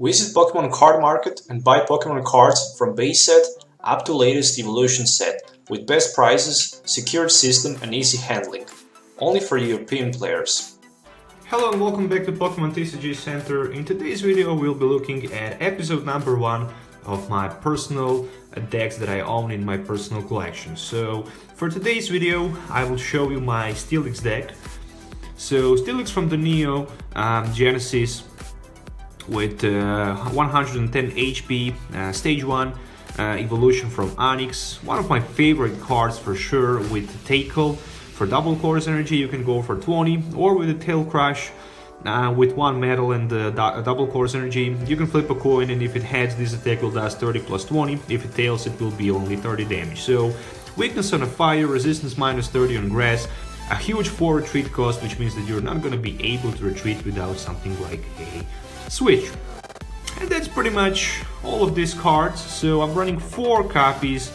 Visit Pokemon Card Market and buy Pokemon cards from base set up to latest evolution set with best prices, secured system and easy handling. Only for European players. Hello and welcome back to Pokemon TCGcenter. In today's video we'll be looking at episode number 1 of my personal decks that I own in my personal collection. So for today's video I will show you my Steelix deck. So Steelix from the Neo Genesis with 110 HP, stage 1 evolution from Onyx, one of my favorite cards for sure. With Tackle for double course energy you can go for 20, or with a Tail Crush with 1 metal and double course energy you can flip a coin, and if it heads this attack will does 30 plus 20, if it tails it will be only 30 damage. So weakness on a fire, resistance minus 30 on grass, a huge 4 retreat cost, which means that you're not going to be able to retreat without something like a switch. And that's pretty much all of these cards. So I'm running 4 copies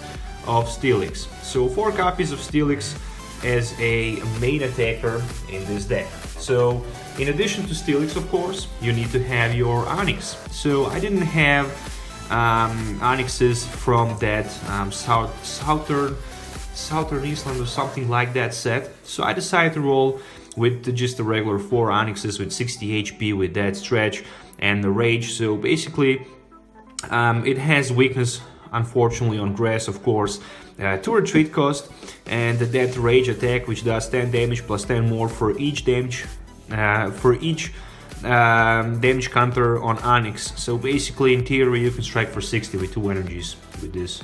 of Steelix. So 4 copies of Steelix as a main attacker in this deck. So in addition to Steelix, of course, you need to have your Onyx. So I didn't have Onyxes from that Southern Eastland or something like that set. So I decided to roll with just the regular 4 Onyxes with 60 HP with that stretch and the rage. So basically it has weakness unfortunately on grass, of course, 2 retreat cost, and that rage attack which does 10 damage plus 10 more for each damage damage counter on Onyx. So basically in theory you can strike for 60 with 2 energies with this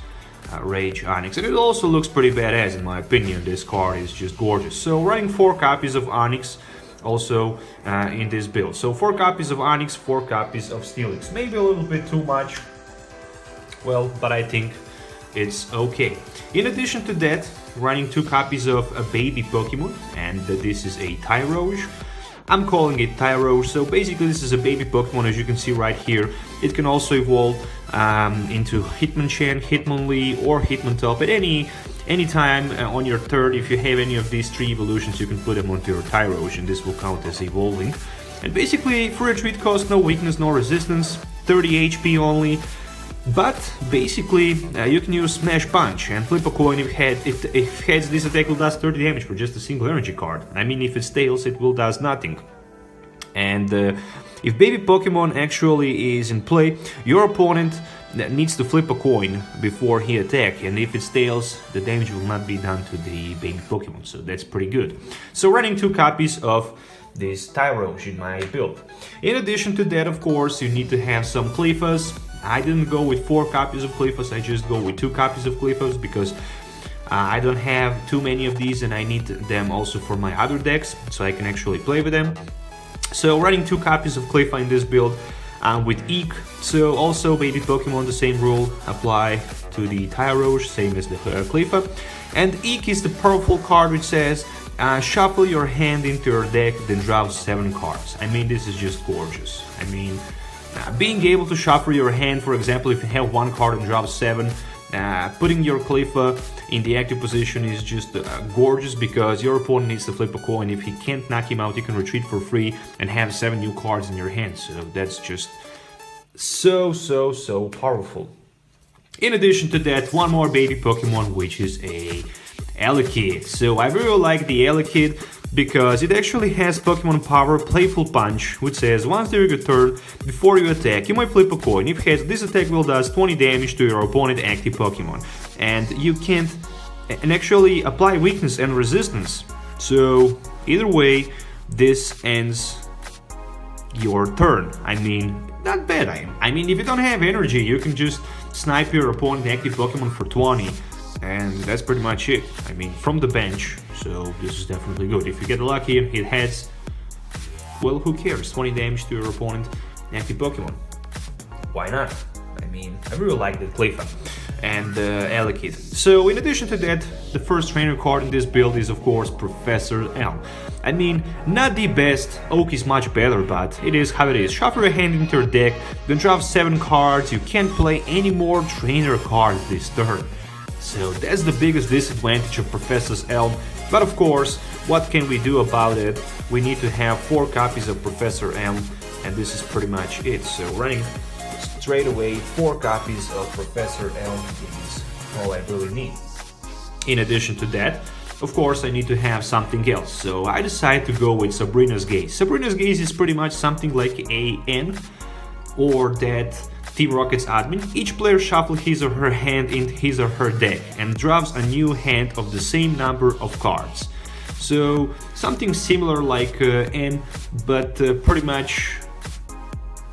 Rage Onyx, and it also looks pretty badass in my opinion. This card is just gorgeous. So running 4 copies of Onyx also in this build. So 4 copies of Onyx, 4 copies of Steelix. Maybe a little bit too much, well, but I think it's okay. In addition to that, running 2 copies of a baby Pokemon, and this is a Tyroge. I'm calling it Tyroge. So basically this is a baby Pokemon, as you can see right here. It can also evolve into Hitmonchan, Hitmonlee or Hitmontop at any time on your turn. If you have any of these 3 evolutions you can put them onto your Tyroge and this will count as evolving. And basically for retreat cost, no weakness, no resistance, 30 HP only. But basically you can use Smash Punch and flip a coin. If heads, this attack will does 30 damage for just a single energy card. I mean, if it tails it will does nothing. And if baby Pokemon actually is in play, your opponent needs to flip a coin before he attack, and if it tails, the damage will not be done to the baby Pokemon, so that's pretty good. So running 2 copies of this Tyroge in my build. In addition to that, of course, you need to have some Clefas. I didn't go with 4 copies of Clefas, I just go with 2 copies of Clefas because I don't have too many of these and I need them also for my other decks, so I can actually play with them. So running 2 copies of Clefa in this build with Eek. So also baby Pokemon, the same rule apply to the Tyroge, same as the Clefa. And Eek is the powerful card which says shuffle your hand into your deck, then draw 7 cards. I mean, this is just gorgeous. I mean, being able to shuffle your hand, for example, if you have 1 card and draw 7, putting your Clefa in the active position is just gorgeous, because your opponent needs to flip a coin. If he can't knock him out, you can retreat for free and have 7 new cards in your hand. So that's just so powerful. In addition to that, 1 more baby Pokemon, which is a Elekid. So I really like the Elekid because it actually has Pokemon power Playful Punch, which says once during your turn, before you attack, you might flip a coin. If it has, this attack will does 20 damage to your opponent active Pokemon, and you can't actually apply weakness and resistance. So either way, this ends your turn. I mean, not bad. I mean, if you don't have energy, you can just snipe your opponent active Pokemon for 20. And that's pretty much it. I mean, from the bench, so this is definitely good. If you get lucky and hit heads, well, who cares? 20 damage to your opponent, active Pokemon. Why not? I mean, I really like that Clefa and Elekid. So in addition to that, the first trainer card in this build is of course Professor Elm. I mean, not the best, Oak is much better, but it is how it is. Shuffle your hand into your deck, then draw 7 cards, you can't play any more trainer cards this turn. So that's the biggest disadvantage of Professor Elm, but of course, what can we do about it? We need to have 4 copies of Professor Elm and this is pretty much it. So running straight away 4 copies of Professor Elm is all I really need. In addition to that, of course, I need to have something else, so I decided to go with Sabrina's Gaze. Sabrina's Gaze is pretty much something like a N or that Team Rocket's admin. Each player shuffles his or her hand in his or her deck and draws a new hand of the same number of cards. So something similar like N, but pretty much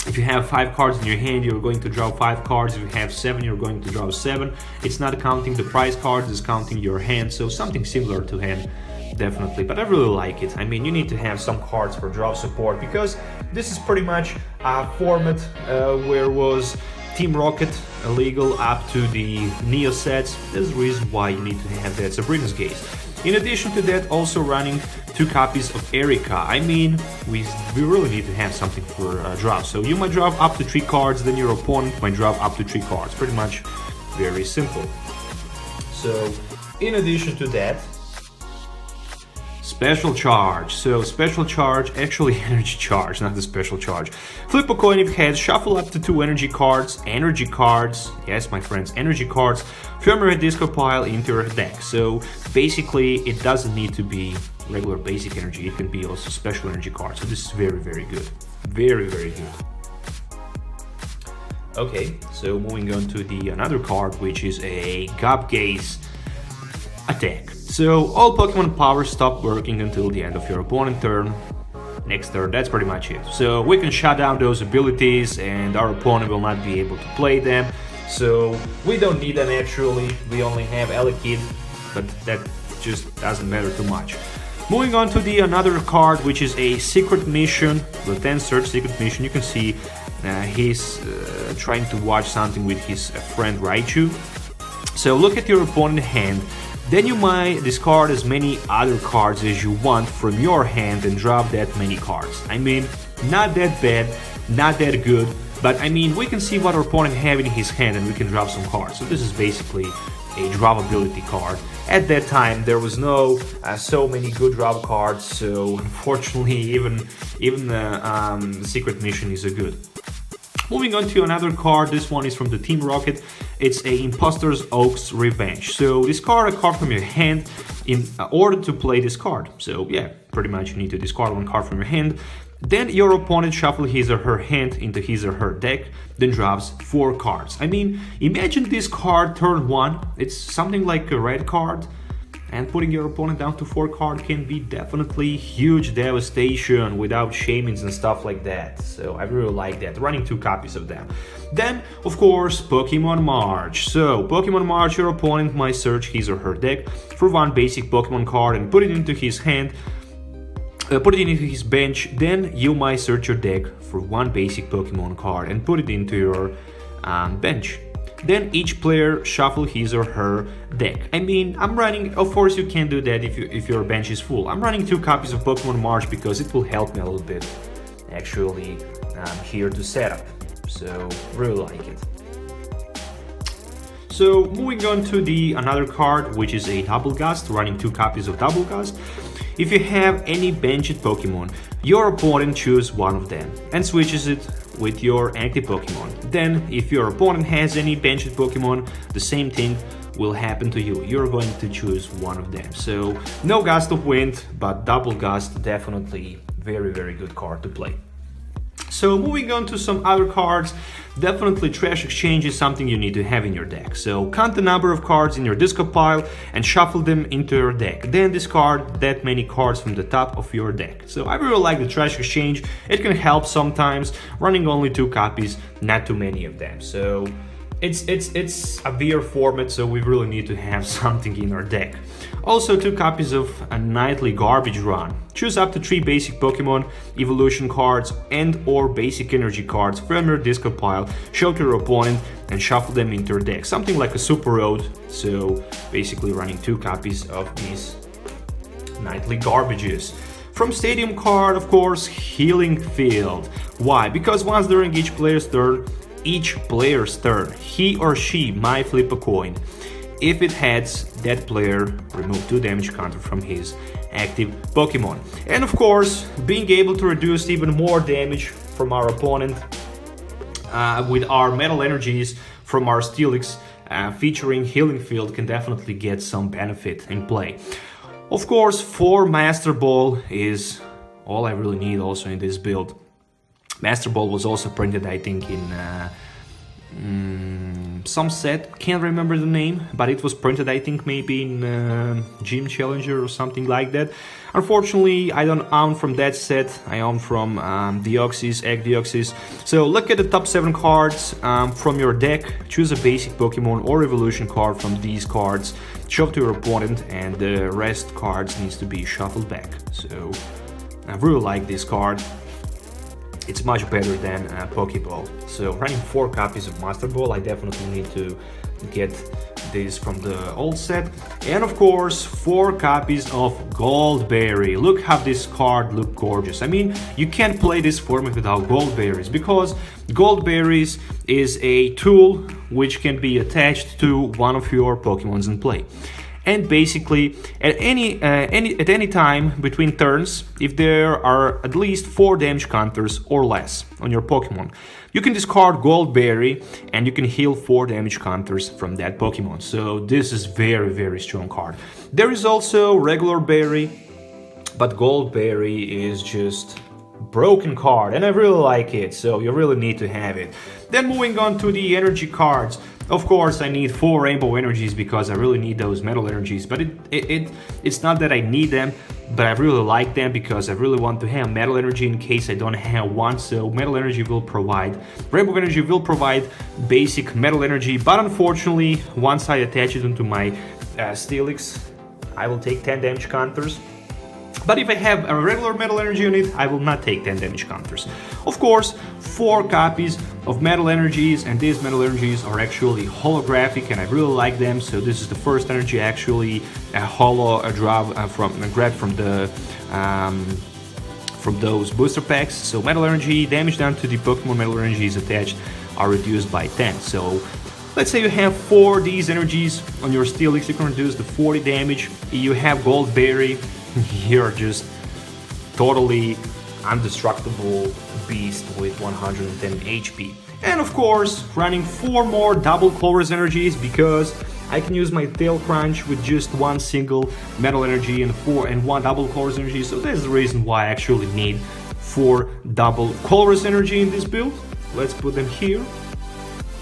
if you have 5 cards in your hand, you're going to draw 5 cards. If you have 7, you're going to draw 7. It's not counting the prize cards, it's counting your hand, so something similar to hand, definitely. But I really like it. I mean, you need to have some cards for draw support, because this is pretty much a format where was Team Rocket illegal up to the Neo sets. There's a reason why you need to have that Sabrina's Gaze. In addition to that, also running 2 copies of Erika. I mean, we really need to have something for draw. So you might draw up to 3 cards, then your opponent might draw up to 3 cards. Pretty much very simple. So in addition to that, special charge. So special charge, actually energy charge, not the special charge. Flip a coin if it has, shuffle up to 2 energy cards, yes my friends, energy cards, from your disco pile into your deck. So basically it doesn't need to be regular basic energy, it can be also special energy cards. So this is very, very good. Very, very good. Okay, so moving on to the another card, which is a Gap Gaze attack. So all Pokemon powers stop working until the end of your opponent's turn. Next turn, that's pretty much it. So we can shut down those abilities and our opponent will not be able to play them. So we don't need them actually, we only have Elekid, but that just doesn't matter too much. Moving on to the another card, which is a secret mission, the 10th search secret mission. You can see he's trying to watch something with his friend Raichu. So look at your opponent's hand. Then you might discard as many other cards as you want from your hand and drop that many cards. I mean, not that bad, not that good, but I mean, we can see what our opponent have in his hand and we can drop some cards. So this is basically a drawability card. At that time, there was no so many good draw cards, so unfortunately, even the secret mission is a good. Moving on to another card, this one is from the Team Rocket. It's a Imposter's Oak's Revenge. So discard a card from your hand in order to play this card. So yeah, pretty much you need to discard 1 card from your hand. Then your opponent shuffles his or her hand into his or her deck, then drops 4 cards. I mean, imagine this card turn 1, it's something like a red card, and putting your opponent down to 4 cards can be definitely huge devastation without shamings and stuff like that. So I really like that, running 2 copies of them. Then, of course, Pokemon March. So, Pokemon March, your opponent might search his or her deck for 1 basic Pokemon card and put it into his hand, put it into his bench. Then you might search your deck for 1 basic Pokemon card and put it into your bench. Then each player shuffle his or her deck. I mean, I'm running, of course you can do that if your bench is full. I'm running 2 copies of Pokemon March because it will help me a little bit actually here to set up. So really like it. So moving on to the another card, which is a Double Gust, running 2 copies of Double Gust. If you have any benched Pokemon, your opponent chooses 1 of them and switches it with your active Pokemon. Then, if your opponent has any benched Pokemon, the same thing will happen to you. You're going to choose 1 of them. So, no Gust of Wind, but Double Gust, definitely very, very good card to play. So moving on to some other cards, definitely Trash Exchange is something you need to have in your deck. So count the number of cards in your discard pile and shuffle them into your deck. Then discard that many cards from the top of your deck. So I really like the Trash Exchange. It can help sometimes, running only 2 copies, not too many of them. So it's a VR format, so we really need to have something in our deck. Also 2 copies of a nightly garbage run. Choose up to 3 basic Pokemon evolution cards and or basic energy cards from your discard pile, show to your opponent and shuffle them into your deck. Something like a Super Road, so basically running 2 copies of these nightly garbages. From Stadium card, of course, Healing Field. Why? Because once during each player's turn, he or she might flip a coin. If it heads, that player remove 2 damage counter from his active Pokemon. And of course, being able to reduce even more damage from our opponent with our metal energies from our Steelix featuring Healing Field can definitely get some benefit in play. Of course, 4 Master Ball is all I really need also in this build. Master Ball was also printed, I think, in some set, can't remember the name, but it was printed, I think, maybe in Gym Challenger or something like that. Unfortunately, I don't own from that set, I own from Deoxys, Egg Deoxys. So look at the top 7 cards from your deck, choose a basic Pokemon or evolution card from these cards, show to your opponent, and the rest cards needs to be shuffled back. So I really like this card. It's much better than Pokeball. So running 4 copies of Master Ball, I definitely need to get this from the old set. And of course, 4 copies of Goldberry. Look how this card looks gorgeous. I mean, you can't play this format without Goldberries, because Goldberries is a tool which can be attached to one of your Pokemons in play. And basically, at any time between turns, if there are at least 4 damage counters or less on your Pokemon, you can discard Goldberry and you can heal 4 damage counters from that Pokemon. So this is very strong card. There is also regular berry, but Goldberry is just broken card, and I really like it, so you really need to have it. Then moving on to the energy cards. Of course, I need 4 rainbow energies because I really need those metal energies, but it's not that I need them, but I really like them because I really want to have metal energy in case I don't have one. So metal energy will provide, rainbow energy will provide basic metal energy, but unfortunately, once I attach it into my Steelix, I will take 10 damage counters. But if I have a regular metal energy unit, I will not take 10 damage counters. Of course, 4 copies of metal energies, and these metal energies are actually holographic, and I really like them. So this is the first energy actually grabbed from those booster packs. So metal energy, damage down to the Pokemon metal energies attached are reduced by 10. So let's say you have 4 of these energies on your Steelix, you can reduce the 40 damage. You have Goldberry, you're just totally indestructible beast with 110 HP. And of course, running 4 more double colors energies because I can use my tail crunch with just 1 single metal energy and 1 double colors energy. So that's the reason why I actually need 4 double colors energy in this build. Let's put them here.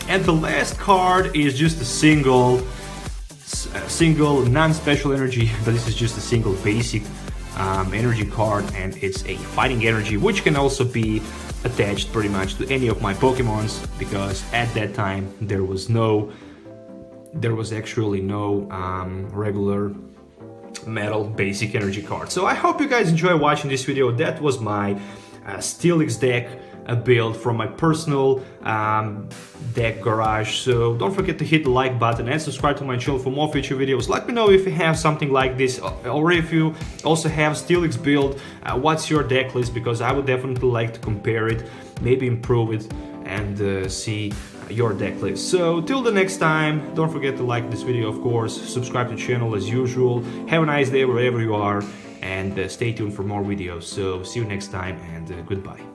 And the last card is just a single non-special energy, but this is just a single basic energy card, and it's a fighting energy, which can also be attached pretty much to any of my Pokemons, because at that time there was actually no regular metal basic energy card. So I hope you guys enjoy watching this video. That was my Steelix deck, a build from my personal deck garage. So don't forget to hit the like button and subscribe to my channel for more future videos. Let me know if you have something like this, or if you also have Steelix build, what's your deck list, because I would definitely like to compare it, maybe improve it, and see your deck list. So till the next time, don't forget to like this video, of course, subscribe to the channel as usual. Have a nice day wherever you are, and stay tuned for more videos. So see you next time, and goodbye.